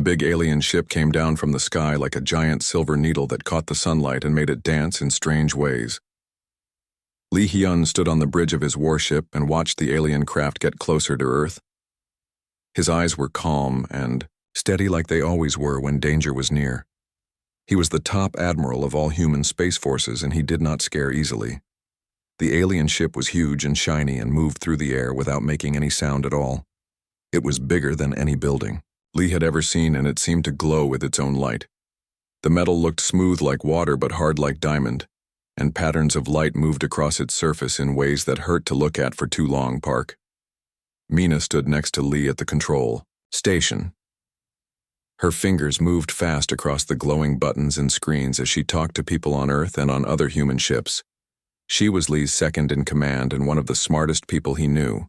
big alien ship came down from the sky like a giant silver needle that caught the sunlight and made it dance in strange ways. Lee Hyun stood on the bridge of his warship and watched the alien craft get closer to Earth. His eyes were calm and steady like they always were when danger was near. He was the top admiral of all human space forces, and he did not scare easily. The alien ship was huge and shiny and moved through the air without making any sound at all. It was bigger than any building Lee had ever seen, and it seemed to glow with its own light. The metal looked smooth like water but hard like diamond, and patterns of light moved across its surface in ways that hurt to look at for too long. Park. Mina stood next to Lee at the control station. Her fingers moved fast across the glowing buttons and screens as she talked to people on Earth and on other human ships. She was Lee's second in command and one of the smartest people he knew.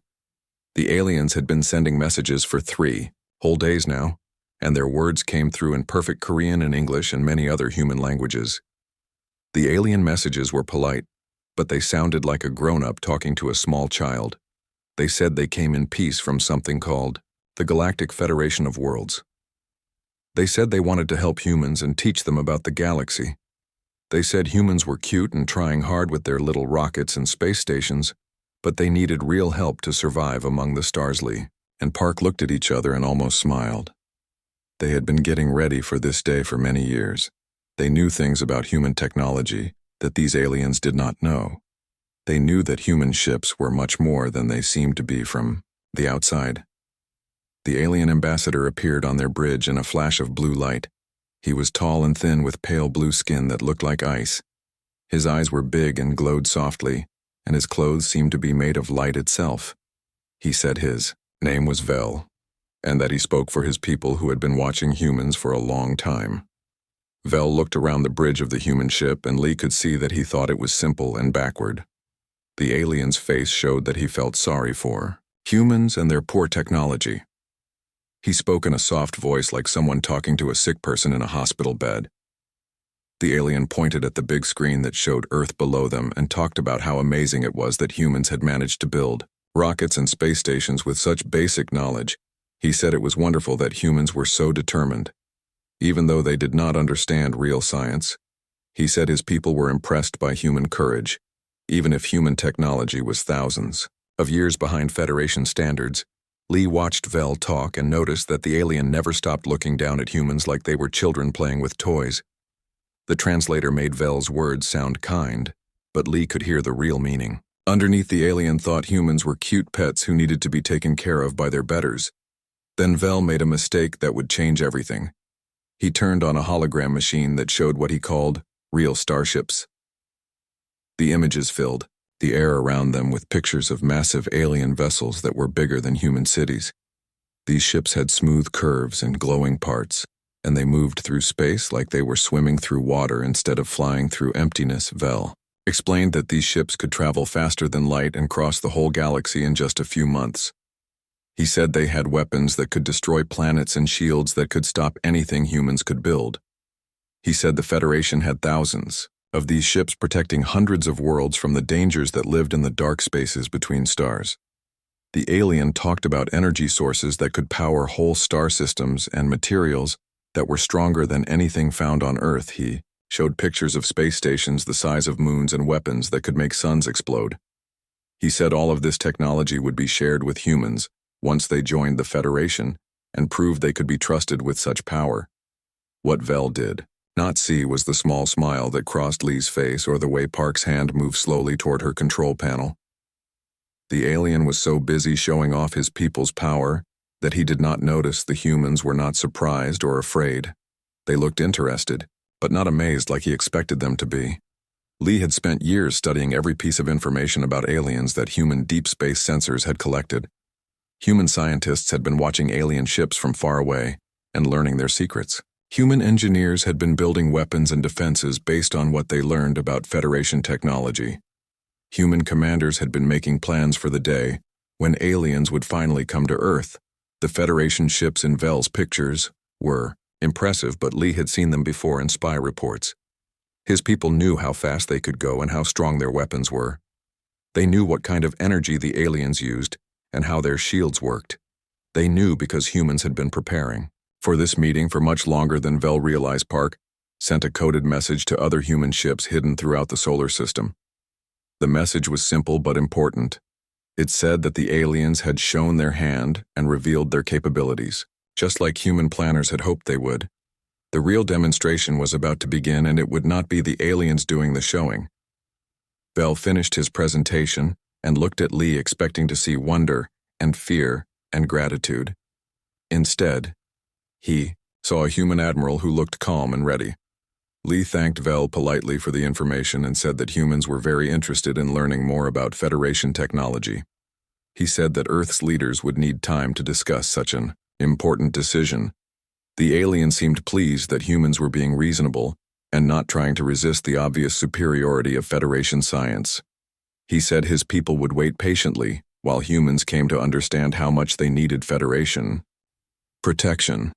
The aliens had been sending messages for 3 whole days now, and their words came through in perfect Korean and English and many other human languages. The alien messages were polite, but they sounded like a grown-up talking to a small child. They said they came in peace from something called the Galactic Federation of Worlds. They said they wanted to help humans and teach them about the galaxy. They said humans were cute and trying hard with their little rockets and space stations, but they needed real help to survive among the stars. Lee and Park looked at each other and almost smiled. They had been getting ready for this day for many years. They knew things about human technology that these aliens did not know. They knew that human ships were much more than they seemed to be from the outside. The alien ambassador appeared on their bridge in a flash of blue light. He was tall and thin with pale blue skin that looked like ice. His eyes were big and glowed softly, and his clothes seemed to be made of light itself. He said his name was Vel, and that he spoke for his people who had been watching humans for a long time. Vel looked around the bridge of the human ship, and Lee could see that he thought it was simple and backward. The alien's face showed that he felt sorry for humans and their poor technology. He spoke in a soft voice like someone talking to a sick person in a hospital bed. The alien pointed at the big screen that showed Earth below them and talked about how amazing it was that humans had managed to build rockets and space stations with such basic knowledge. He said it was wonderful that humans were so determined. Even though they did not understand real science, he said his people were impressed by human courage, even if human technology was thousands of years behind Federation standards. Lee watched Vel talk and noticed that the alien never stopped looking down at humans like they were children playing with toys. The translator made Vel's words sound kind, but Lee could hear the real meaning. Underneath, the alien thought humans were cute pets who needed to be taken care of by their betters. Then Vel made a mistake that would change everything. He turned on a hologram machine that showed what he called real starships. The images filled the air around them with pictures of massive alien vessels that were bigger than human cities. These ships had smooth curves and glowing parts, and they moved through space like they were swimming through water instead of flying through emptiness. Vel explained that these ships could travel faster than light and cross the whole galaxy in just a few months. He said they had weapons that could destroy planets and shields that could stop anything humans could build. He said the Federation had thousands of these ships protecting hundreds of worlds from the dangers that lived in the dark spaces between stars. The alien talked about energy sources that could power whole star systems and materials that were stronger than anything found on Earth. He showed pictures of space stations the size of moons and weapons that could make suns explode. He said all of this technology would be shared with humans once they joined the Federation and proved they could be trusted with such power. What Vel did not see was the small smile that crossed Lee's face or the way Park's hand moved slowly toward her control panel. The alien was so busy showing off his people's power that he did not notice the humans were not surprised or afraid. They looked interested, but not amazed like he expected them to be. Lee had spent years studying every piece of information about aliens that human deep space sensors had collected. Human scientists had been watching alien ships from far away and learning their secrets. Human engineers had been building weapons and defenses based on what they learned about Federation technology. Human commanders had been making plans for the day when aliens would finally come to Earth. The Federation ships in Vel's pictures were impressive, but Lee had seen them before in spy reports. His people knew how fast they could go and how strong their weapons were. They knew what kind of energy the aliens used and how their shields worked. They knew because humans had been preparing For this meeting, for much longer than Vel realized, Park sent a coded message to other human ships hidden throughout the solar system. The message was simple but important. It said that the aliens had shown their hand and revealed their capabilities, just like human planners had hoped they would. The real demonstration was about to begin, and it would not be the aliens doing the showing. Vel finished his presentation and looked at Lee, expecting to see wonder and fear and gratitude. Instead, he saw a human admiral who looked calm and ready. Lee thanked Vel politely for the information and said that humans were very interested in learning more about Federation technology. He said that Earth's leaders would need time to discuss such an important decision. The alien seemed pleased that humans were being reasonable and not trying to resist the obvious superiority of Federation science. He said his people would wait patiently while humans came to understand how much they needed Federation protection.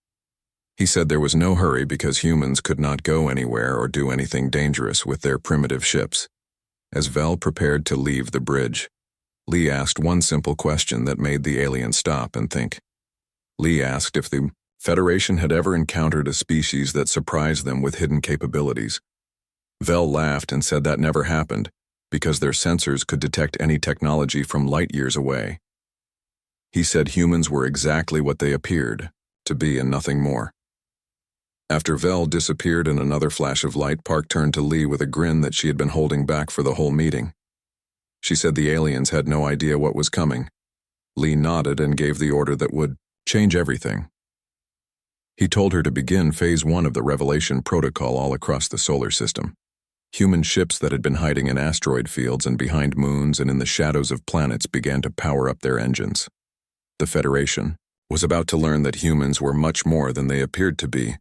He said there was no hurry because humans could not go anywhere or do anything dangerous with their primitive ships. As Vel prepared to leave the bridge, Lee asked one simple question that made the alien stop and think. Lee asked if the Federation had ever encountered a species that surprised them with hidden capabilities. Vel laughed and said that never happened, because their sensors could detect any technology from light years away. He said humans were exactly what they appeared to be and nothing more. After Vel disappeared in another flash of light, Park turned to Lee with a grin that she had been holding back for the whole meeting. She said the aliens had no idea what was coming. Lee nodded and gave the order that would change everything. He told her to begin Phase 1 of the Revelation Protocol all across the solar system. Human ships that had been hiding in asteroid fields and behind moons and in the shadows of planets began to power up their engines. The Federation was about to learn that humans were much more than they appeared to be,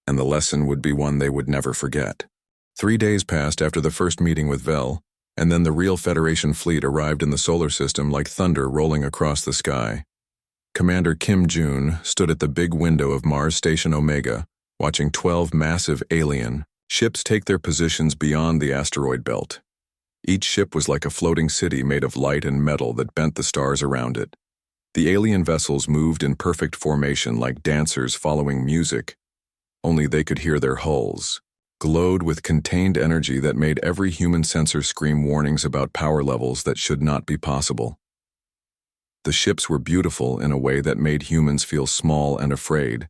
and the lesson would be one they would never forget. 3 days passed after the first meeting with Vel, and then the real Federation fleet arrived in the solar system like thunder rolling across the sky. Commander Kim Jun stood at the big window of Mars Station Omega, watching 12 massive alien ships take their positions beyond the asteroid belt. Each ship was like a floating city made of light and metal that bent the stars around it. The alien vessels moved in perfect formation like dancers following music, only they could hear their hulls glowed with contained energy that made every human sensor scream warnings about power levels that should not be possible. The ships were beautiful in a way that made humans feel small and afraid.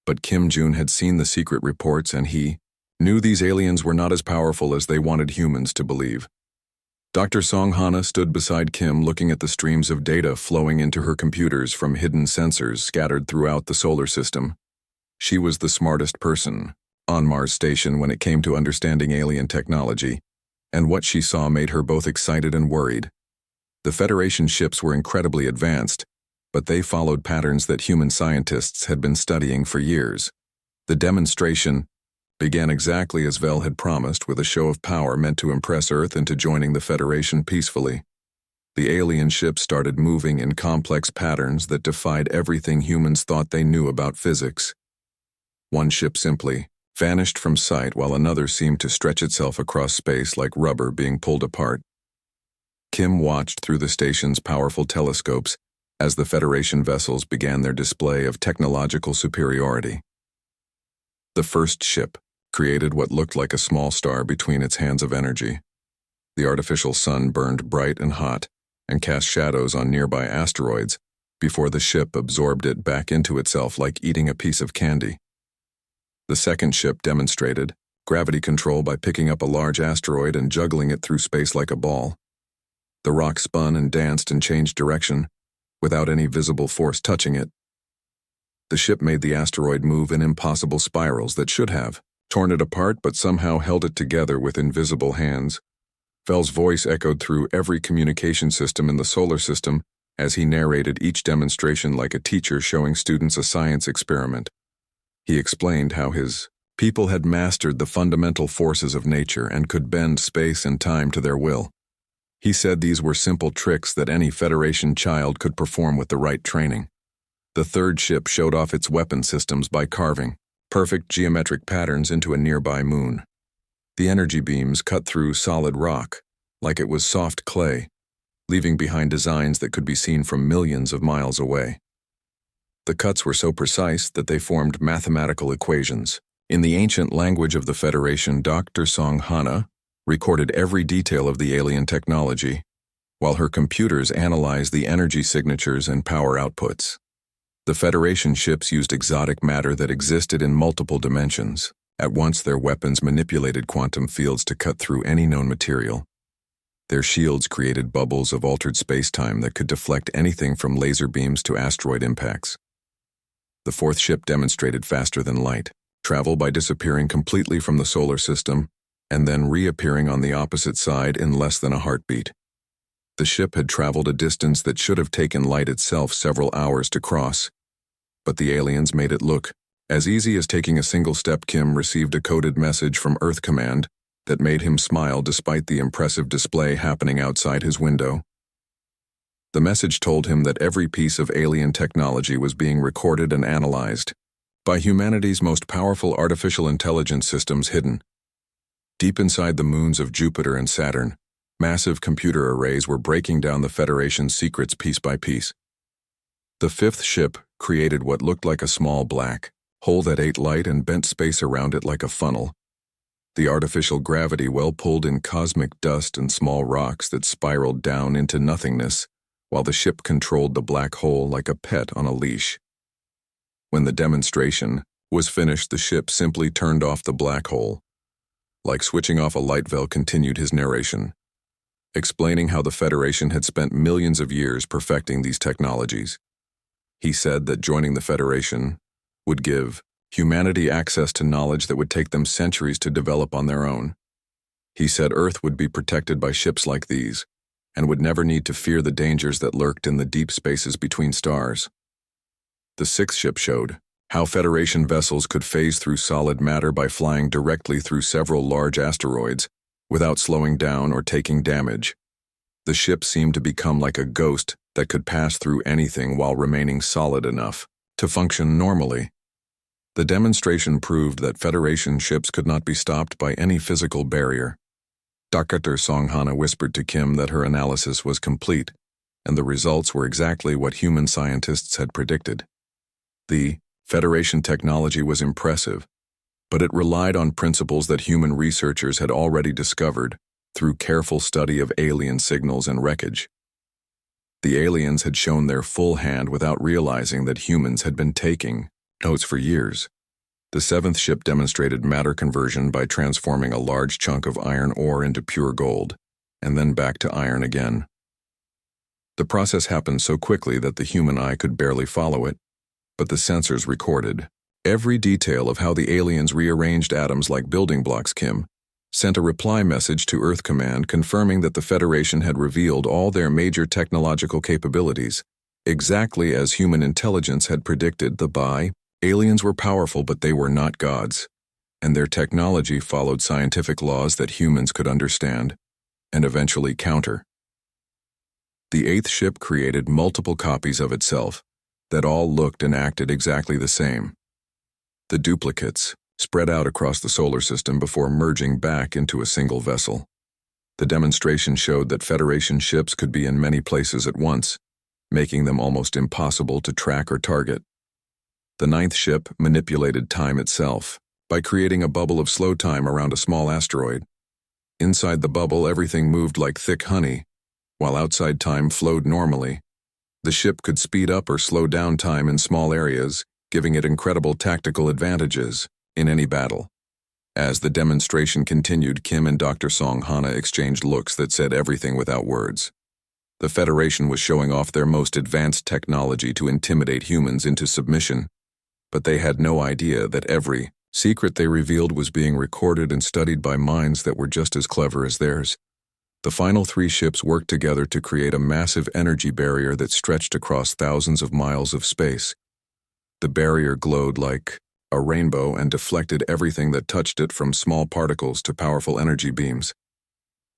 But Kim Jun had seen the secret reports, and he knew these aliens were not as powerful as they wanted humans to believe. Dr. Song Hana stood beside Kim, looking at the streams of data flowing into her computers from hidden sensors scattered throughout the solar system. She was the smartest person on Mars Station when it came to understanding alien technology, and what she saw made her both excited and worried. The Federation ships were incredibly advanced, but they followed patterns that human scientists had been studying for years. The demonstration began exactly as Vel had promised, with a show of power meant to impress Earth into joining the Federation peacefully. The alien ships started moving in complex patterns that defied everything humans thought they knew about physics. One ship simply vanished from sight while another seemed to stretch itself across space like rubber being pulled apart. Kim watched through the station's powerful telescopes as the Federation vessels began their display of technological superiority. The first ship created what looked like a small star between its hands of energy. The artificial sun burned bright and hot and cast shadows on nearby asteroids before the ship absorbed it back into itself like eating a piece of candy. The second ship demonstrated gravity control by picking up a large asteroid and juggling it through space like a ball. The rock spun and danced and changed direction without any visible force touching it. The ship made the asteroid move in impossible spirals that should have torn it apart but somehow held it together with invisible hands. Vel's voice echoed through every communication system in the solar system as he narrated each demonstration like a teacher showing students a science experiment. He explained how his people had mastered the fundamental forces of nature and could bend space and time to their will. He said these were simple tricks that any Federation child could perform with the right training. The third ship showed off its weapon systems by carving perfect geometric patterns into a nearby moon. The energy beams cut through solid rock like it was soft clay, leaving behind designs that could be seen from millions of miles away. The cuts were so precise that they formed mathematical equations. In the ancient language of the Federation, Dr. Song Hana recorded every detail of the alien technology, while her computers analyzed the energy signatures and power outputs. The Federation ships used exotic matter that existed in multiple dimensions. At once, their weapons manipulated quantum fields to cut through any known material. Their shields created bubbles of altered space-time that could deflect anything from laser beams to asteroid impacts. The fourth ship demonstrated faster than light travel by disappearing completely from the solar system and then reappearing on the opposite side in less than a heartbeat. The ship had traveled a distance that should have taken light itself several hours to cross, but the aliens made it look as easy as taking a single step. Kim received a coded message from Earth Command that made him smile despite the impressive display happening outside his window. The message told him that every piece of alien technology was being recorded and analyzed by humanity's most powerful artificial intelligence systems hidden deep inside the moons of Jupiter and Saturn. Massive computer arrays were breaking down the Federation's secrets piece by piece. The fifth ship created what looked like a small black hole that ate light and bent space around it like a funnel. The artificial gravity well pulled in cosmic dust and small rocks that spiraled down into nothingness, while the ship controlled the black hole like a pet on a leash. When the demonstration was finished, the ship simply turned off the black hole. Like switching off a light valve, continued his narration, explaining how the Federation had spent millions of years perfecting these technologies. He said that joining the Federation would give humanity access to knowledge that would take them centuries to develop on their own. He said Earth would be protected by ships like these, and would never need to fear the dangers that lurked in the deep spaces between stars. The sixth ship showed how Federation vessels could phase through solid matter by flying directly through several large asteroids without slowing down or taking damage. The ship seemed to become like a ghost that could pass through anything while remaining solid enough to function normally. The demonstration proved that Federation ships could not be stopped by any physical barrier. Dr. Song Hana whispered to Kim that her analysis was complete, and the results were exactly what human scientists had predicted. The Federation technology was impressive, but it relied on principles that human researchers had already discovered through careful study of alien signals and wreckage. The aliens had shown their full hand without realizing that humans had been taking notes for years. The seventh ship demonstrated matter conversion by transforming a large chunk of iron ore into pure gold, and then back to iron again. The process happened so quickly that the human eye could barely follow it, but the sensors recorded every detail of how the aliens rearranged atoms like building blocks. Kim sent a reply message to Earth Command confirming that the Federation had revealed all their major technological capabilities, exactly as human intelligence had predicted. Aliens were powerful, but they were not gods, and their technology followed scientific laws that humans could understand and eventually counter. The eighth ship created multiple copies of itself that all looked and acted exactly the same. The duplicates spread out across the solar system before merging back into a single vessel. The demonstration showed that Federation ships could be in many places at once, making them almost impossible to track or target. The ninth ship manipulated time itself by creating a bubble of slow time around a small asteroid. Inside the bubble, everything moved like thick honey, while outside time flowed normally. The ship could speed up or slow down time in small areas, giving it incredible tactical advantages in any battle. As the demonstration continued, Kim and Dr. Song Hana exchanged looks that said everything without words. The Federation was showing off their most advanced technology to intimidate humans into submission, but they had no idea that every secret they revealed was being recorded and studied by minds that were just as clever as theirs. The final three ships worked together to create a massive energy barrier that stretched across thousands of miles of space. The barrier glowed like a rainbow and deflected everything that touched it, from small particles to powerful energy beams.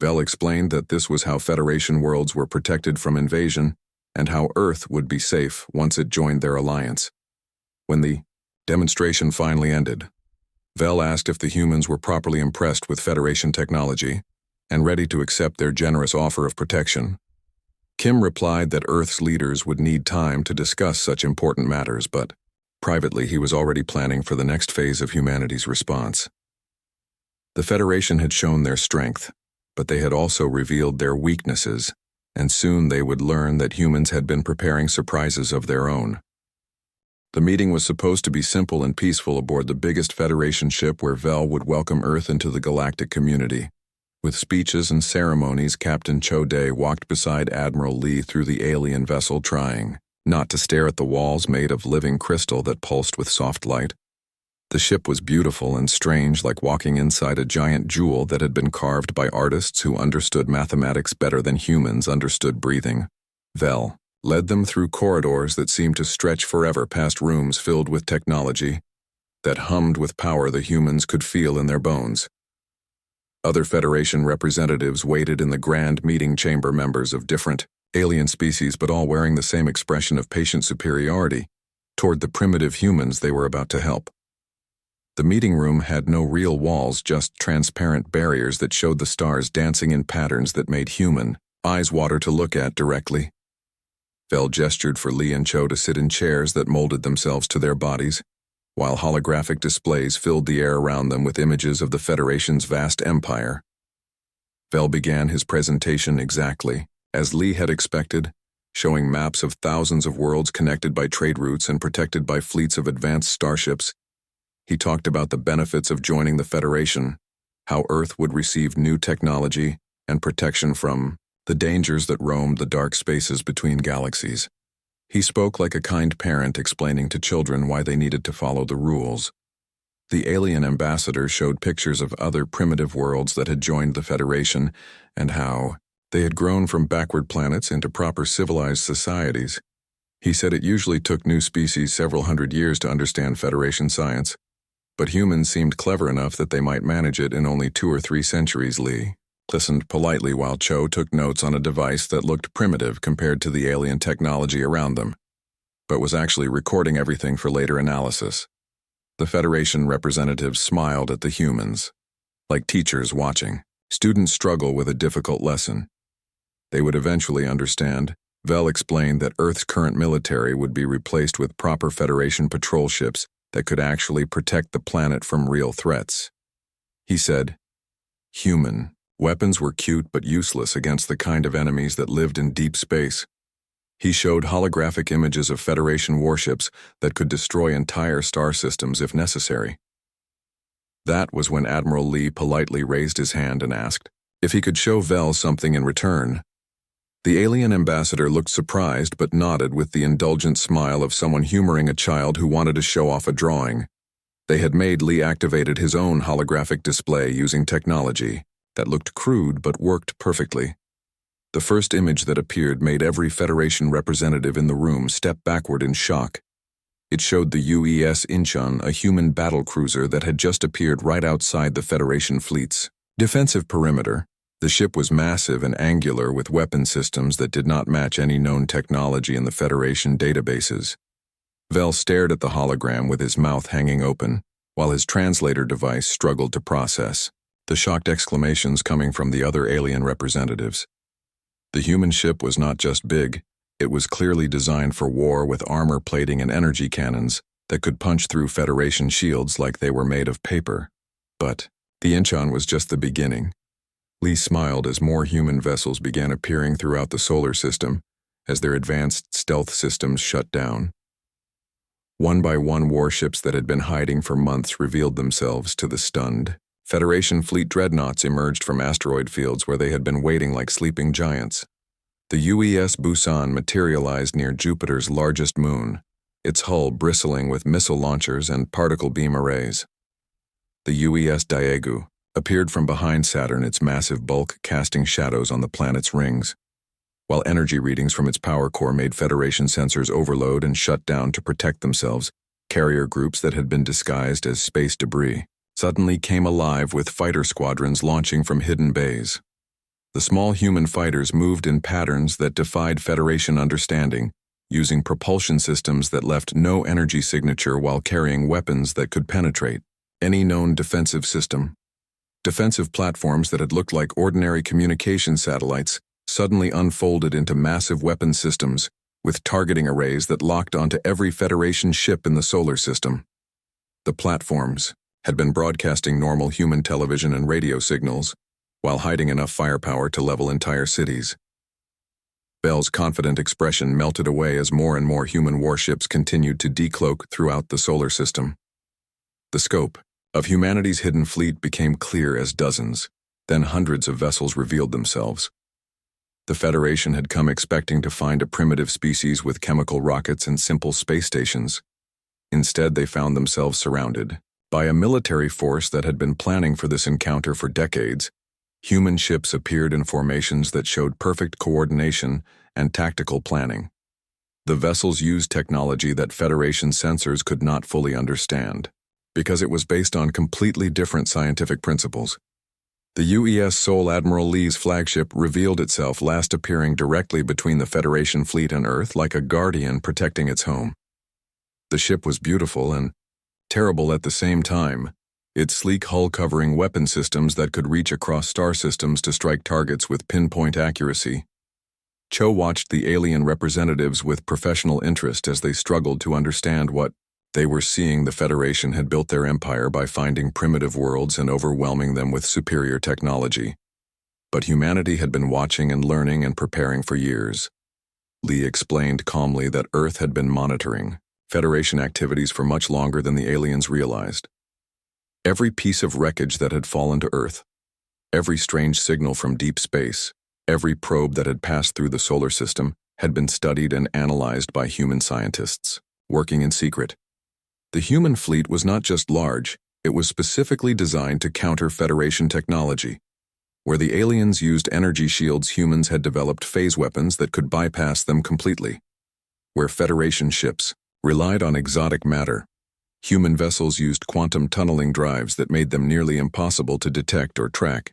Bell explained that this was how Federation worlds were protected from invasion and how Earth would be safe once it joined their alliance. When the demonstration finally ended, Vel asked if the humans were properly impressed with Federation technology and ready to accept their generous offer of protection. Kim replied that Earth's leaders would need time to discuss such important matters, but privately he was already planning for the next phase of humanity's response. The Federation had shown their strength, but they had also revealed their weaknesses, and soon they would learn that humans had been preparing surprises of their own. The meeting was supposed to be simple and peaceful aboard the biggest Federation ship where Vel would welcome Earth into the galactic community. With speeches and ceremonies, Captain Cho Dae walked beside Admiral Lee through the alien vessel, trying not to stare at the walls made of living crystal that pulsed with soft light. The ship was beautiful and strange, like walking inside a giant jewel that had been carved by artists who understood mathematics better than humans understood breathing. Vel led them through corridors that seemed to stretch forever past rooms filled with technology that hummed with power the humans could feel in their bones. Other Federation representatives waited in the grand meeting chamber, members of different alien species, but all wearing the same expression of patient superiority toward the primitive humans they were about to help. The meeting room had no real walls, just transparent barriers that showed the stars dancing in patterns that made human eyes water to look at directly. Vel gestured for Lee and Cho to sit in chairs that molded themselves to their bodies, while holographic displays filled the air around them with images of the Federation's vast empire. Vel began his presentation exactly as Lee had expected, showing maps of thousands of worlds connected by trade routes and protected by fleets of advanced starships. He talked about the benefits of joining the Federation, how Earth would receive new technology and protection from the dangers that roamed the dark spaces between galaxies. He spoke like a kind parent explaining to children why they needed to follow the rules. The alien ambassador showed pictures of other primitive worlds that had joined the Federation and how they had grown from backward planets into proper civilized societies. He said it usually took new species several hundred years to understand Federation science, but humans seemed clever enough that they might manage it in only 2 or 3 centuries. Lee listened politely while Cho took notes on a device that looked primitive compared to the alien technology around them, but was actually recording everything for later analysis. The Federation representatives smiled at the humans, like teachers watching students struggle with a difficult lesson. They would eventually understand. Vel explained that Earth's current military would be replaced with proper Federation patrol ships that could actually protect the planet from real threats. He said, "Human weapons were cute but useless against the kind of enemies that lived in deep space." He showed holographic images of Federation warships that could destroy entire star systems if necessary. That was when Admiral Lee politely raised his hand and asked if he could show Vel something in return. The alien ambassador looked surprised but nodded with the indulgent smile of someone humoring a child who wanted to show off a drawing. They had made Lee activated his own holographic display using technology that looked crude but worked perfectly. The first image that appeared made every Federation representative in the room step backward in shock. It showed the UES Incheon, a human battle cruiser that had just appeared right outside the Federation fleet's defensive perimeter. The ship was massive and angular with weapon systems that did not match any known technology in the Federation databases. Vel stared at the hologram with his mouth hanging open, while his translator device struggled to process the shocked exclamations coming from the other alien representatives. The human ship was not just big, it was clearly designed for war with armor plating and energy cannons that could punch through Federation shields like they were made of paper. But the Incheon was just the beginning. Lee smiled as more human vessels began appearing throughout the solar system as their advanced stealth systems shut down. One by one, warships that had been hiding for months revealed themselves to the stunned Federation fleet dreadnoughts emerged from asteroid fields where they had been waiting like sleeping giants. The UES Busan materialized near Jupiter's largest moon, its hull bristling with missile launchers and particle beam arrays. The UES Daegu appeared from behind Saturn, its massive bulk casting shadows on the planet's rings, while energy readings from its power core made Federation sensors overload and shut down to protect themselves. Carrier groups that had been disguised as space debris suddenly came alive with fighter squadrons launching from hidden bays. The small human fighters moved in patterns that defied Federation understanding, using propulsion systems that left no energy signature while carrying weapons that could penetrate any known defensive system. Defensive platforms that had looked like ordinary communication satellites suddenly unfolded into massive weapon systems with targeting arrays that locked onto every Federation ship in the solar system. The platforms had been broadcasting normal human television and radio signals while hiding enough firepower to level entire cities. Bell's confident expression melted away as more and more human warships continued to decloak throughout the solar system. The scope of humanity's hidden fleet became clear as dozens, then hundreds of vessels revealed themselves. The Federation had come expecting to find a primitive species with chemical rockets and simple space stations. Instead, they found themselves surrounded by a military force that had been planning for this encounter for decades. Human ships appeared in formations that showed perfect coordination and tactical planning. The vessels used technology that Federation sensors could not fully understand, because it was based on completely different scientific principles. The UES Sol Admiral Lee's flagship revealed itself, last appearing directly between the Federation fleet and Earth like a guardian protecting its home. The ship was beautiful and terrible at the same time, its sleek hull covering weapon systems that could reach across star systems to strike targets with pinpoint accuracy. Cho watched the alien representatives with professional interest as they struggled to understand what they were seeing. The Federation had built their empire by finding primitive worlds and overwhelming them with superior technology. But humanity had been watching and learning and preparing for years. Lee explained calmly that Earth had been monitoring Federation activities for much longer than the aliens realized. Every piece of wreckage that had fallen to Earth, every strange signal from deep space, every probe that had passed through the solar system had been studied and analyzed by human scientists, working in secret. The human fleet was not just large, it was specifically designed to counter Federation technology. Where the aliens used energy shields, humans had developed phase weapons that could bypass them completely. Where Federation ships relied on exotic matter, human vessels used quantum tunneling drives that made them nearly impossible to detect or track.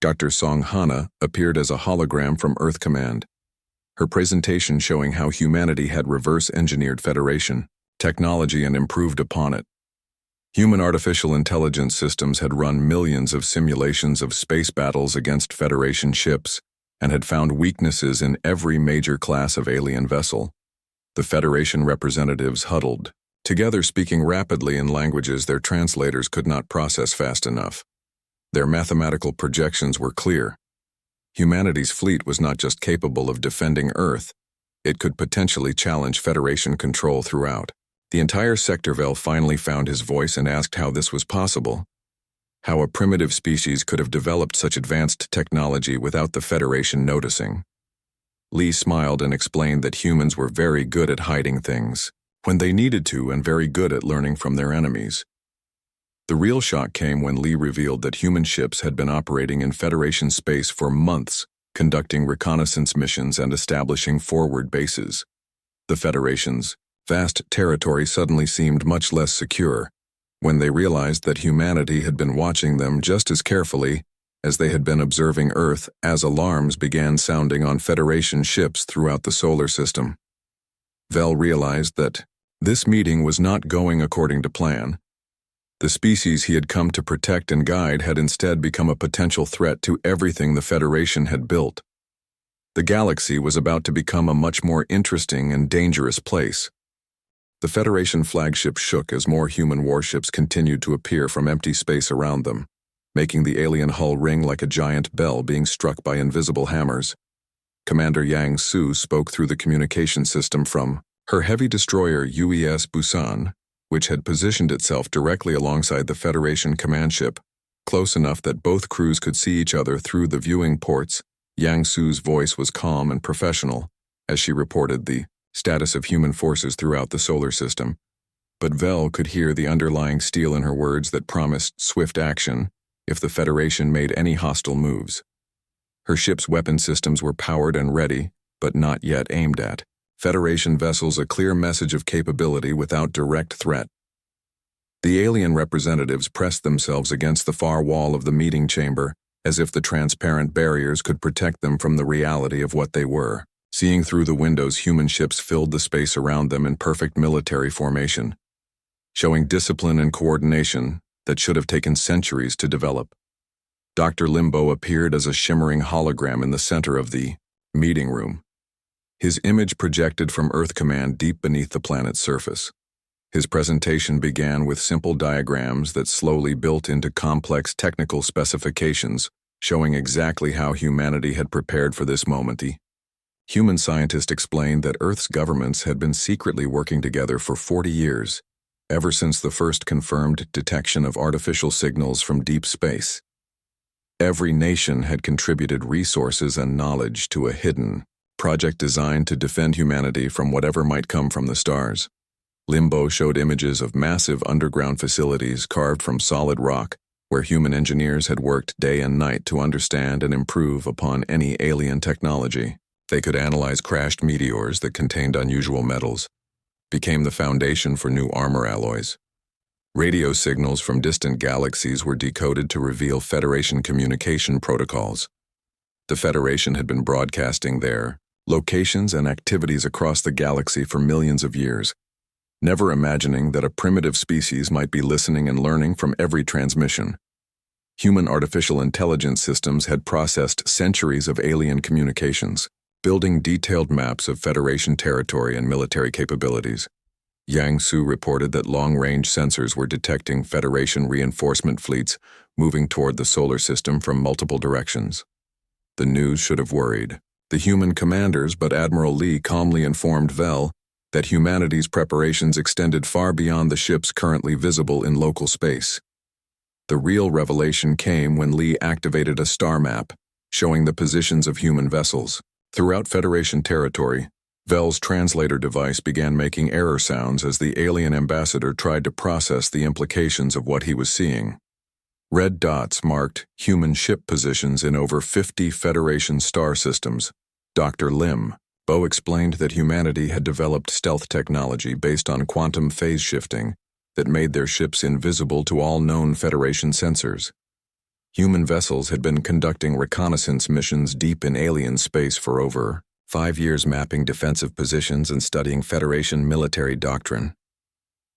Dr. Song Hana appeared as a hologram from Earth Command, her presentation showing how humanity had reverse-engineered Federation technology and improved upon it. Human artificial intelligence systems had run millions of simulations of space battles against Federation ships and had found weaknesses in every major class of alien vessel. The Federation representatives huddled together, speaking rapidly in languages their translators could not process fast enough. Their mathematical projections were clear. Humanity's fleet was not just capable of defending Earth, it could potentially challenge Federation control throughout. The entire sector. Vel finally found his voice and asked how this was possible. How a primitive species could have developed such advanced technology without the Federation noticing. Lee smiled and explained that humans were very good at hiding things when they needed to and very good at learning from their enemies. The real shock came when Lee revealed that human ships had been operating in Federation space for months, conducting reconnaissance missions and establishing forward bases. The Federation's vast territory suddenly seemed much less secure when they realized that humanity had been watching them just as carefully as they had been observing Earth as alarms began sounding on Federation ships throughout the solar system. Vel realized that this meeting was not going according to plan. The species he had come to protect and guide had instead become a potential threat to everything the Federation had built. The galaxy was about to become a much more interesting and dangerous place. The Federation flagship shook as more human warships continued to appear from empty space around them, making the alien hull ring like a giant bell being struck by invisible hammers. Commander Yang Su spoke through the communication system from her heavy destroyer UES Busan, which had positioned itself directly alongside the Federation command ship, close enough that both crews could see each other through the viewing ports. Yang Su's voice was calm and professional as she reported the status of human forces throughout the solar system, but Vel could hear the underlying steel in her words that promised swift action if the Federation made any hostile moves. Her ship's weapon systems were powered and ready, but not yet aimed at Federation vessels, a clear message of capability without direct threat. The alien representatives pressed themselves against the far wall of the meeting chamber, as if the transparent barriers could protect them from the reality of what they were. Seeing through the windows, human ships filled the space around them in perfect military formation, showing discipline and coordination that should have taken centuries to develop. Dr. Limbo appeared as a shimmering hologram in the center of the meeting room. His image projected from Earth Command deep beneath the planet's surface. His presentation began with simple diagrams that slowly built into complex technical specifications, showing exactly how humanity had prepared for this moment. The human scientist explained that Earth's governments had been secretly working together for 40 years, ever since the first confirmed detection of artificial signals from deep space. Every nation had contributed resources and knowledge to a hidden project designed to defend humanity from whatever might come from the stars. Limbo showed images of massive underground facilities carved from solid rock, where human engineers had worked day and night to understand and improve upon any alien technology. They could analyze crashed meteors that contained unusual metals, became the foundation for new armor alloys. Radio signals from distant galaxies were decoded to reveal Federation communication protocols. The Federation had been broadcasting their locations and activities across the galaxy for millions of years, never imagining that a primitive species might be listening and learning from every transmission. Human artificial intelligence systems had processed centuries of alien communications, building detailed maps of Federation territory and military capabilities. Yang Su reported that long-range sensors were detecting Federation reinforcement fleets moving toward the solar system from multiple directions. The news should have worried the human commanders, but Admiral Lee calmly informed Vel that humanity's preparations extended far beyond the ships currently visible in local space. The real revelation came when Lee activated a star map, showing the positions of human vessels. Throughout Federation territory, Vel's translator device began making error sounds as the alien ambassador tried to process the implications of what he was seeing. Red dots marked human ship positions in over 50 Federation star systems. Dr. Limbo explained that humanity had developed stealth technology based on quantum phase shifting that made their ships invisible to all known Federation sensors. Human vessels had been conducting reconnaissance missions deep in alien space for over 5 years, mapping defensive positions and studying Federation military doctrine.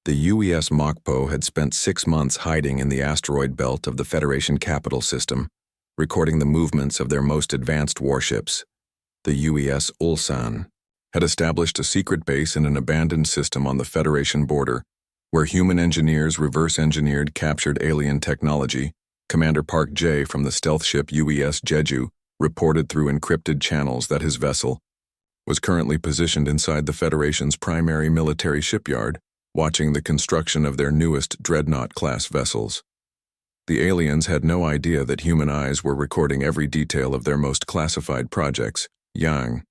The UES Mokpo had spent 6 months hiding in the asteroid belt of the Federation capital system, recording the movements of their most advanced warships. The UES Ulsan had established a secret base in an abandoned system on the Federation border, where human engineers reverse-engineered captured alien technology. Commander Park J from the stealth ship UES Jeju reported through encrypted channels that his vessel was currently positioned inside the Federation's primary military shipyard, watching the construction of their newest Dreadnought-class vessels. The aliens had no idea that human eyes were recording every detail of their most classified projects. Yang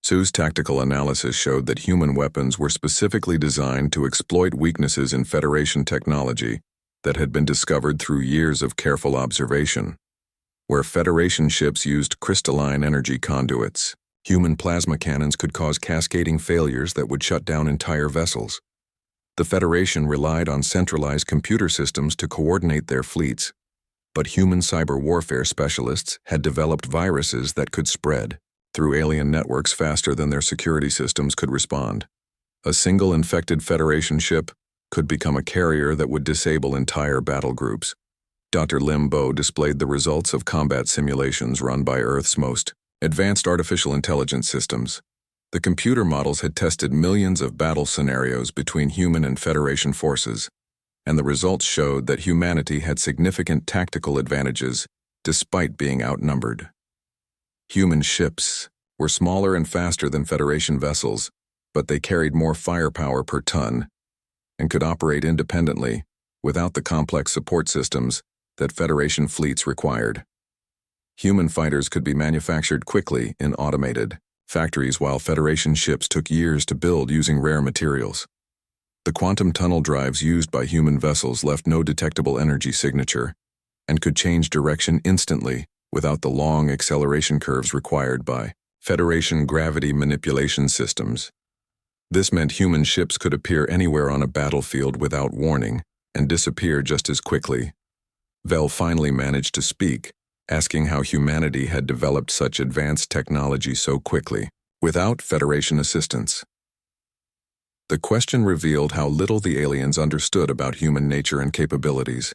Su's tactical analysis showed that human weapons were specifically designed to exploit weaknesses in Federation technology that had been discovered through years of careful observation. Where Federation ships used crystalline energy conduits, human plasma cannons could cause cascading failures that would shut down entire vessels. The Federation relied on centralized computer systems to coordinate their fleets, but human cyber warfare specialists had developed viruses that could spread through alien networks faster than their security systems could respond. A single infected Federation ship could become a carrier that would disable entire battle groups. Dr. Limbo displayed the results of combat simulations run by Earth's most advanced artificial intelligence systems. The computer models had tested millions of battle scenarios between human and Federation forces, and the results showed that humanity had significant tactical advantages despite being outnumbered. Human ships were smaller and faster than Federation vessels, but they carried more firepower per ton and could operate independently without the complex support systems that Federation fleets required. Human fighters could be manufactured quickly in automated factories, while Federation ships took years to build using rare materials. The quantum tunnel drives used by human vessels left no detectable energy signature and could change direction instantly without the long acceleration curves required by Federation gravity manipulation systems. This meant human ships could appear anywhere on a battlefield without warning and disappear just as quickly. Vel finally managed to speak, asking how humanity had developed such advanced technology so quickly, without Federation assistance. The question revealed how little the aliens understood about human nature and capabilities.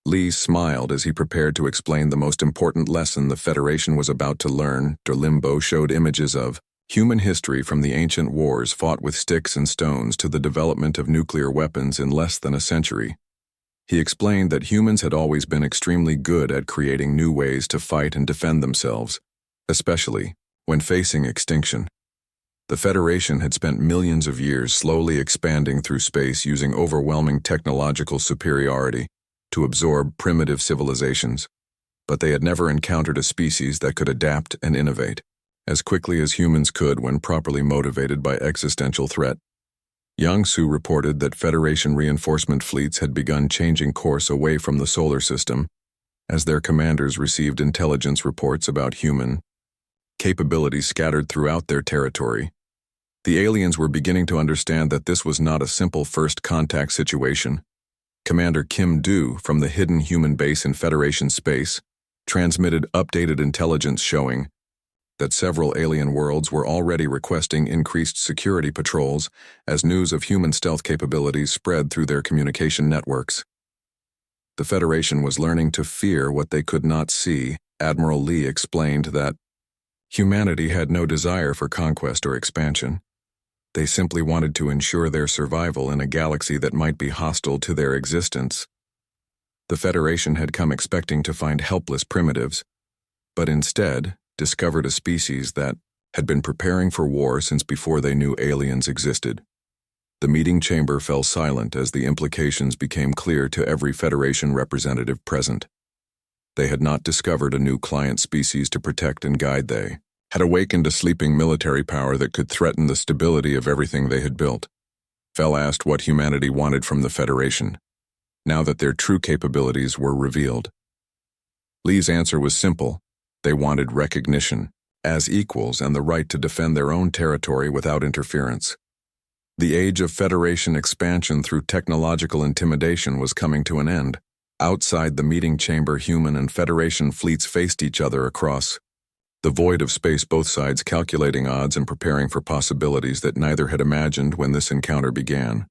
Lee smiled as he prepared to explain the most important lesson the Federation was about to learn. Limbo showed images of human history from the ancient wars fought with sticks and stones to the development of nuclear weapons in less than a century. He explained that humans had always been extremely good at creating new ways to fight and defend themselves, especially when facing extinction. The Federation had spent millions of years slowly expanding through space using overwhelming technological superiority to absorb primitive civilizations, but they had never encountered a species that could adapt and innovate as quickly as humans could when properly motivated by existential threat. Yang Su reported that Federation reinforcement fleets had begun changing course away from the solar system as their commanders received intelligence reports about human capabilities scattered throughout their territory. The aliens were beginning to understand that this was not a simple first contact situation. Commander Kim Do from the hidden human base in Federation space transmitted updated intelligence showing that several alien worlds were already requesting increased security patrols as news of human stealth capabilities spread through their communication networks. The Federation was learning to fear what they could not see. Admiral Lee explained that humanity had no desire for conquest or expansion. They simply wanted to ensure their survival in a galaxy that might be hostile to their existence. The Federation had come expecting to find helpless primitives, but instead discovered a species that had been preparing for war since before they knew aliens existed. The meeting chamber fell silent as the implications became clear to every Federation representative present. They had not discovered a new client species to protect and guide. They had awakened a sleeping military power that could threaten the stability of everything they had built. Fell asked what humanity wanted from the Federation, now that their true capabilities were revealed. Lee's answer was simple. They wanted recognition as equals and the right to defend their own territory without interference. The age of Federation expansion through technological intimidation was coming to an end. Outside the meeting chamber, human and Federation fleets faced each other across the void of space, both sides calculating odds and preparing for possibilities that neither had imagined when this encounter began.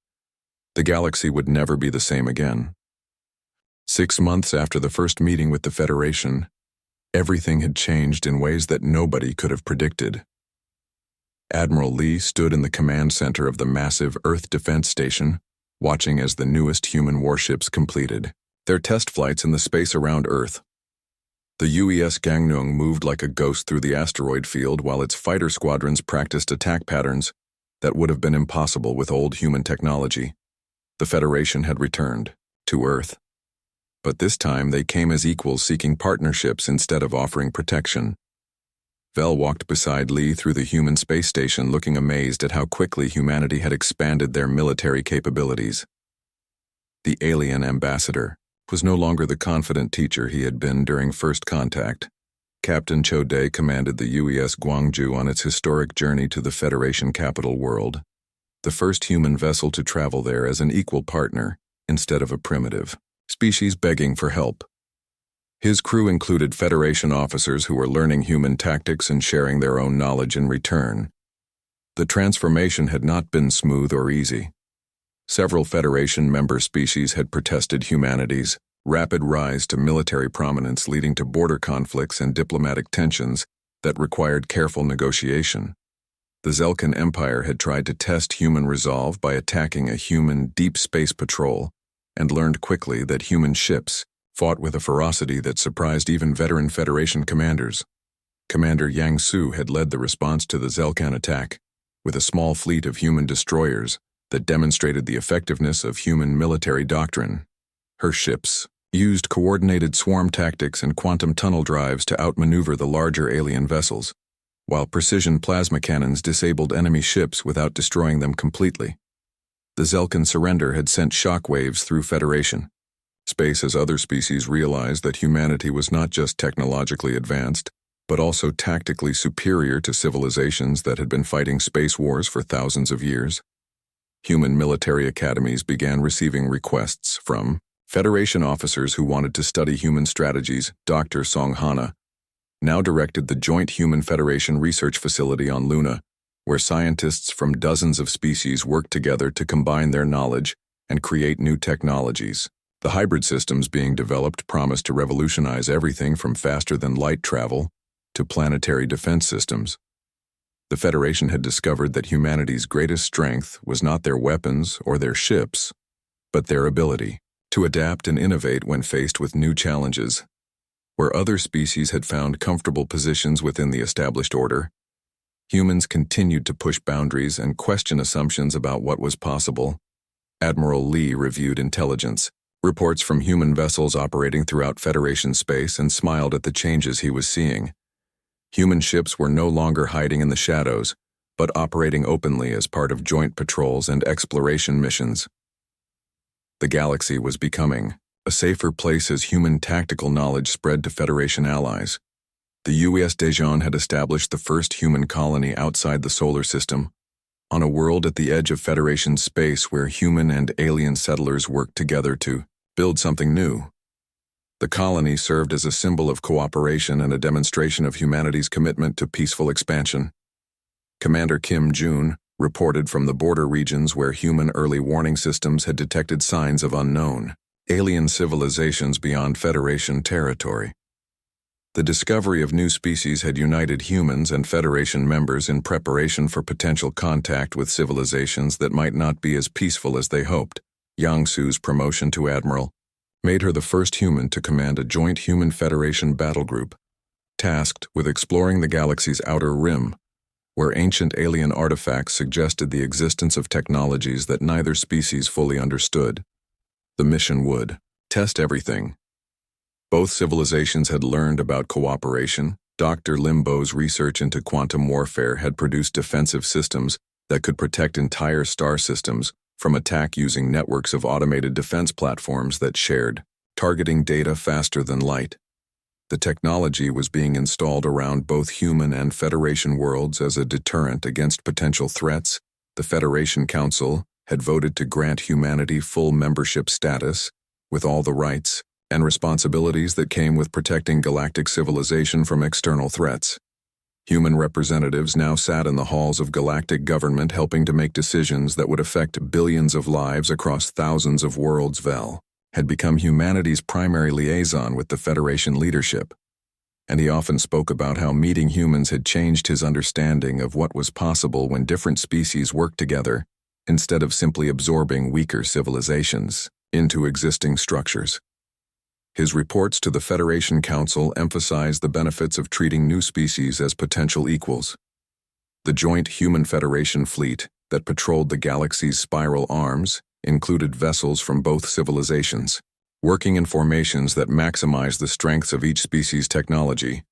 The galaxy would never be the same again. 6 months after the first meeting with the Federation, everything had changed in ways that nobody could have predicted. Admiral Lee stood in the command center of the massive Earth Defense Station, watching as the newest human warships completed their test flights in the space around Earth. The UES Gangneung moved like a ghost through the asteroid field while its fighter squadrons practiced attack patterns that would have been impossible with old human technology. The Federation had returned to Earth. But this time they came as equals, seeking partnerships instead of offering protection. Vel walked beside Lee through the human space station, looking amazed at how quickly humanity had expanded their military capabilities. The alien ambassador was no longer the confident teacher he had been during first contact. Captain Cho Dae commanded the UES Gwangju on its historic journey to the Federation capital world, the first human vessel to travel there as an equal partner instead of a primitive species begging for help. His crew included Federation officers who were learning human tactics and sharing their own knowledge in return. The transformation had not been smooth or easy. Several Federation member species had protested humanity's rapid rise to military prominence, leading to border conflicts and diplomatic tensions that required careful negotiation. The Galactic Empire had tried to test human resolve by attacking a human deep space patrol, and learned quickly that human ships fought with a ferocity that surprised even veteran Federation commanders. Commander Yang Su had led the response to the Zelkan attack, with a small fleet of human destroyers that demonstrated the effectiveness of human military doctrine. Her ships used coordinated swarm tactics and quantum tunnel drives to outmaneuver the larger alien vessels, while precision plasma cannons disabled enemy ships without destroying them completely. The Zelkan surrender had sent shockwaves through Federation space as other species realized that humanity was not just technologically advanced, but also tactically superior to civilizations that had been fighting space wars for thousands of years. Human military academies began receiving requests from Federation officers who wanted to study human strategies. Dr. Song Hana now directed the Joint Human Federation Research Facility on Luna, where scientists from dozens of species worked together to combine their knowledge and create new technologies. The hybrid systems being developed promised to revolutionize everything from faster-than-light travel to planetary defense systems. The Federation had discovered that humanity's greatest strength was not their weapons or their ships, but their ability to adapt and innovate when faced with new challenges. Where other species had found comfortable positions within the established order, humans continued to push boundaries and question assumptions about what was possible. Admiral Lee reviewed intelligence reports from human vessels operating throughout Federation space and smiled at the changes he was seeing. Human ships were no longer hiding in the shadows, but operating openly as part of joint patrols and exploration missions. The galaxy was becoming a safer place as human tactical knowledge spread to Federation allies. The U.S. Dejan had established the first human colony outside the solar system, on a world at the edge of Federation space where human and alien settlers worked together to build something new. The colony served as a symbol of cooperation and a demonstration of humanity's commitment to peaceful expansion. Commander Kim Jun reported from the border regions where human early warning systems had detected signs of unknown alien civilizations beyond Federation territory. The discovery of new species had united humans and Federation members in preparation for potential contact with civilizations that might not be as peaceful as they hoped. Yang Su's promotion to Admiral made her the first human to command a joint Human Federation battle group, tasked with exploring the galaxy's outer rim, where ancient alien artifacts suggested the existence of technologies that neither species fully understood. The mission would test everything. Both civilizations had learned about cooperation. Dr. Limbo's research into quantum warfare had produced defensive systems that could protect entire star systems from attack using networks of automated defense platforms that shared targeting data faster than light. The technology was being installed around both human and Federation worlds as a deterrent against potential threats. The Federation Council had voted to grant humanity full membership status, with all the rights and responsibilities that came with protecting galactic civilization from external threats. Human representatives now sat in the halls of galactic government helping to make decisions that would affect billions of lives across thousands of worlds. Vel had become humanity's primary liaison with the Federation leadership, and he often spoke about how meeting humans had changed his understanding of what was possible when different species worked together, instead of simply absorbing weaker civilizations into existing structures. His reports to the Federation Council emphasized the benefits of treating new species as potential equals. The joint Human Federation fleet that patrolled the galaxy's spiral arms included vessels from both civilizations, working in formations that maximized the strengths of each species' technology.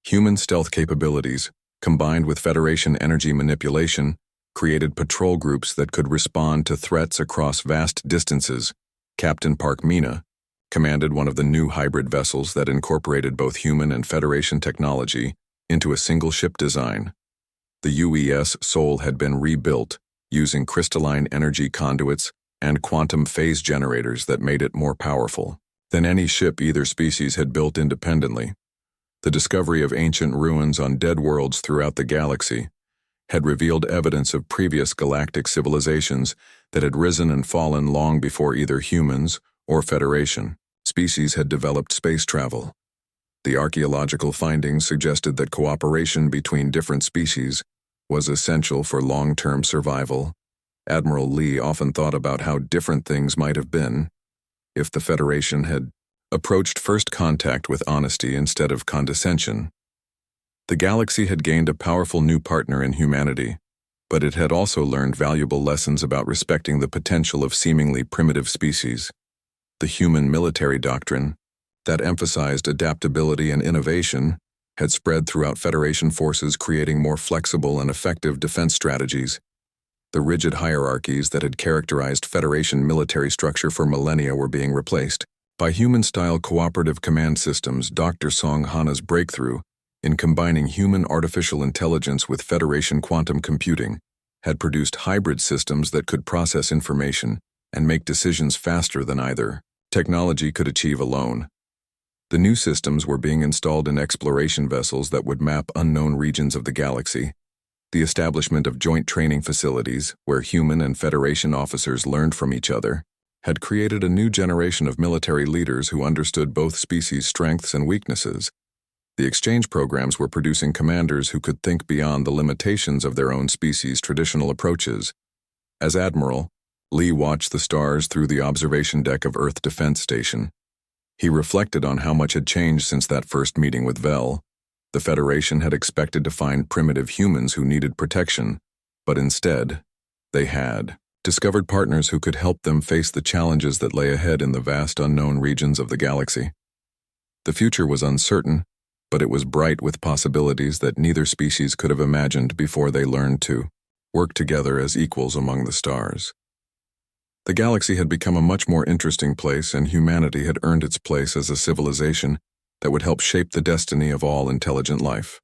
Human stealth capabilities, combined with Federation energy manipulation, created patrol groups that could respond to threats across vast distances. Captain Park Mina commanded one of the new hybrid vessels that incorporated both human and Federation technology into a single ship design. The UES Sol had been rebuilt using crystalline energy conduits and quantum phase generators that made it more powerful than any ship either species had built independently. The discovery of ancient ruins on dead worlds throughout the galaxy had revealed evidence of previous galactic civilizations that had risen and fallen long before either humans or Federation species had developed space travel. The archaeological findings suggested that cooperation between different species was essential for long-term survival. Admiral Lee often thought about how different things might have been if the Federation had approached first contact with honesty instead of condescension. The galaxy had gained a powerful new partner in humanity, but it had also learned valuable lessons about respecting the potential of seemingly primitive species. The human military doctrine, that emphasized adaptability and innovation, had spread throughout Federation forces, creating more flexible and effective defense strategies. The rigid hierarchies that had characterized Federation military structure for millennia were being replaced by human-style cooperative command systems. Dr. Song Hana's breakthrough in combining human artificial intelligence with Federation quantum computing had produced hybrid systems that could process information and make decisions faster than either technology could achieve alone. The new systems were being installed in exploration vessels that would map unknown regions of the galaxy. The establishment of joint training facilities, where human and Federation officers learned from each other, had created a new generation of military leaders who understood both species' strengths and weaknesses. The exchange programs were producing commanders who could think beyond the limitations of their own species' traditional approaches. As Admiral, Lee watched the stars through the observation deck of Earth Defense Station. He reflected on how much had changed since that first meeting with Vel. The Federation had expected to find primitive humans who needed protection, but instead, they had discovered partners who could help them face the challenges that lay ahead in the vast unknown regions of the galaxy. The future was uncertain, but it was bright with possibilities that neither species could have imagined before they learned to work together as equals among the stars. The galaxy had become a much more interesting place, and humanity had earned its place as a civilization that would help shape the destiny of all intelligent life.